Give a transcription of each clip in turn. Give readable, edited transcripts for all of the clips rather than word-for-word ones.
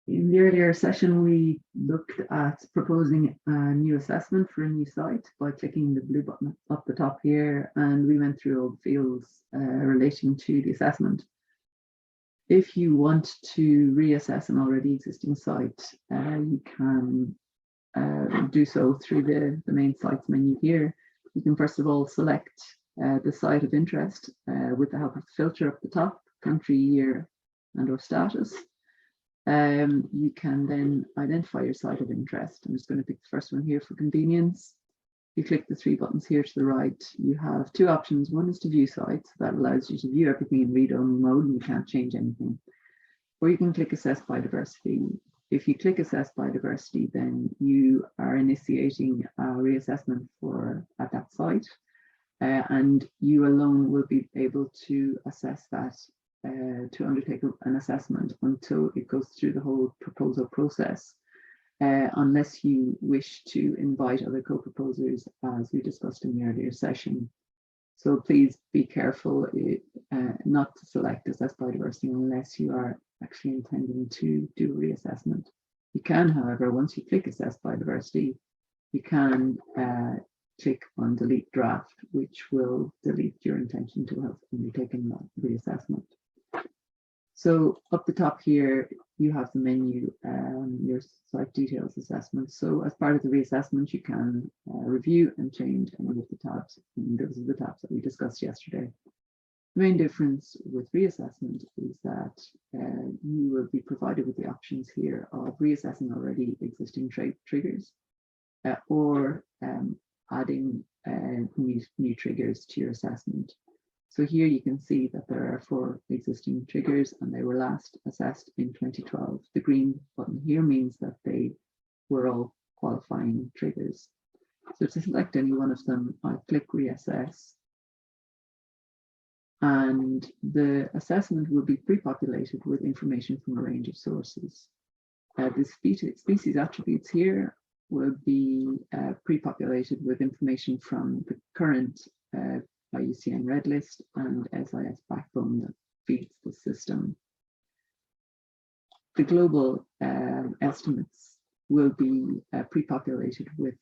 In the earlier session, we looked at proposing a new assessment for a new site by clicking the blue button up the top here, and we went through all the fields relating to the assessment. If you want to reassess an already existing site, you can do so through the main sites menu here. You can first of all select the site of interest with the help of the filter up the top, country, year, and/or status. You can then identify your site of interest. I'm just going to pick the first one here for convenience. You click the three buttons here to the right. You have two options. One is to view sites. That allows you to view everything in read-only mode and you can't change anything. Or you can click Assess by Diversity. If you click Assess by Diversity, then you are initiating a reassessment at that site. And you alone will be able to assess that, to undertake an assessment until it goes through the whole proposal process, unless you wish to invite other co-proposers, as we discussed in the earlier session. So please be careful not to select Assess by Diversity unless you are actually intending to do a reassessment. You can, however, once you click Assess by Diversity, you can click on Delete Draft, which will delete your intention to have undertaken that reassessment. So up the top here, you have the menu, your site details assessment. So as part of the reassessment, you can review and change any of the tabs. And those are the tabs that we discussed yesterday. The main difference with reassessment is that you will be provided with the options here of reassessing already existing triggers or adding new triggers to your assessment. So here you can see that there are 4 existing triggers and they were last assessed in 2012. The green button here means that they were all qualifying triggers. So to select any one of them, I click Reassess. And the assessment will be pre-populated with information from a range of sources. The species attributes here will be pre-populated with information from the current IUCN Red List and SIS backbone that feeds the system. The global estimates will be pre-populated with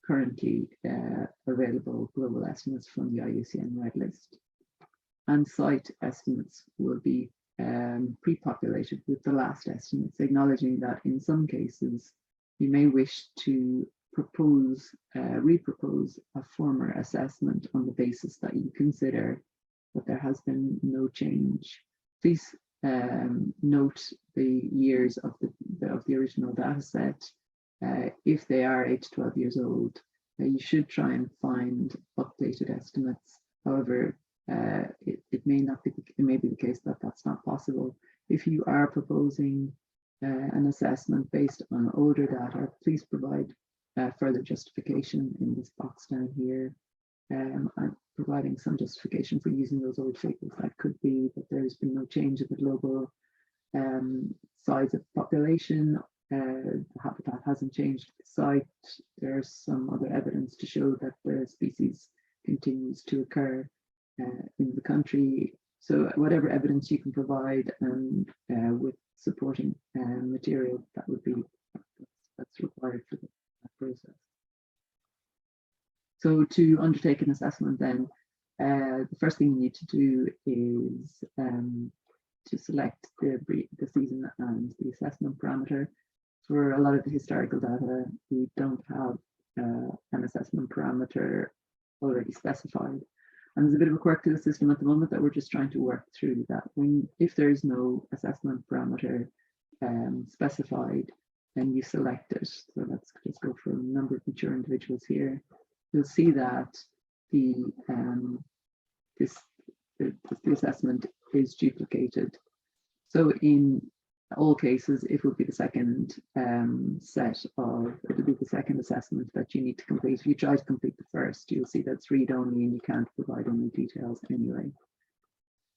currently available global estimates from the IUCN Red List. And site estimates will be pre-populated with the last estimates, acknowledging that in some cases you may wish to repropose a former assessment on the basis that you consider that there has been no change. Please note the years of the original data set. If they are 8 to 12 years old, you should try and find updated estimates. However, it may be the case that that's not possible. If you are proposing an assessment based on older data, please provide further justification in this box down here, and providing some justification for using those old figures. That could be that there's been no change in the global size of population, the habitat hasn't changed at the site, there's some other evidence to show that the species continues to occur in the country. So whatever evidence you can provide and with supporting material, that would be that's required for that process. So to undertake an assessment then, the first thing you need to do is to select the season and the assessment parameter. For a lot of the historical data, we don't have an assessment parameter already specified. And there's a bit of a quirk to the system at the moment that we're just trying to work through that. If there is no assessment parameter specified, then you select it. So let's just go for a number of mature individuals here. You'll see that the assessment is duplicated. So in all cases, it will be the second it'll be the second assessment that you need to complete. If you try to complete the first, you'll see that's read only and you can't provide any details anyway.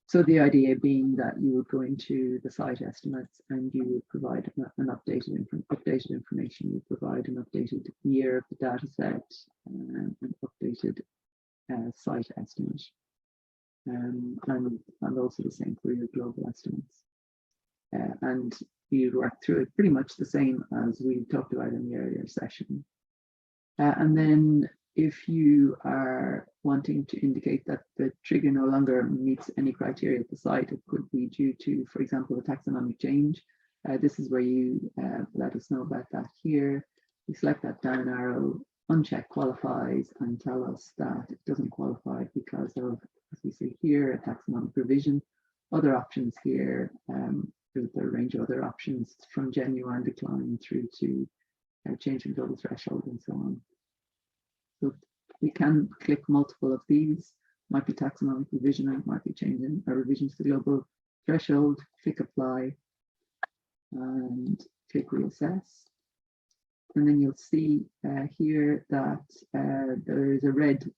So the idea being that you would go into the site estimates and you would provide an updated information. You provide an updated year of the data set and an updated site estimate, and also the same for your global estimates. and you'd work through it pretty much the same as we talked about in the earlier session. And then if you are wanting to indicate that the trigger no longer meets any criteria at the site, it could be due to, for example, a taxonomic change. This is where you let us know about that here. We select that down arrow, uncheck qualifies, and tell us that it doesn't qualify because of, as we see here, a taxonomic revision. Other options here, there's a range of other options from genuine decline through to changing global threshold and so on. So we can click multiple of these. Might be taxonomic revision, or it might be changing a revision to the global threshold. Click apply and click reassess. And then you'll see here that there is a red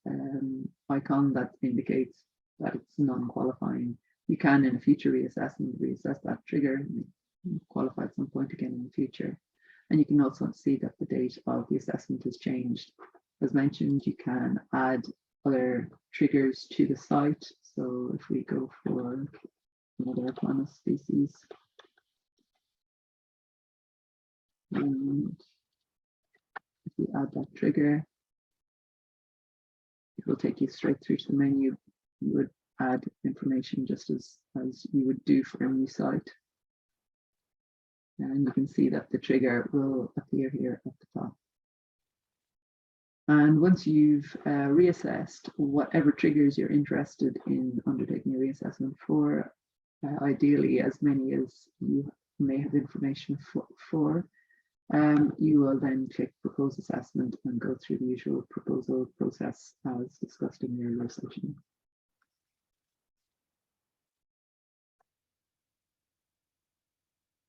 icon that indicates that it's non-qualifying. You can, in a future reassessment, reassess that trigger and qualify at some point again in the future. And you can also see that the date of the assessment has changed. As mentioned, you can add other triggers to the site. So if we go for another Equanus species, and if we add that trigger, it will take you straight through to the menu. You would add information just as you would do for a new site. And you can see that the trigger will appear here at the top. And once you've reassessed whatever triggers you're interested in undertaking a reassessment for, ideally as many as you may have information for, you will then click Propose Assessment and go through the usual proposal process as discussed in the earlier session.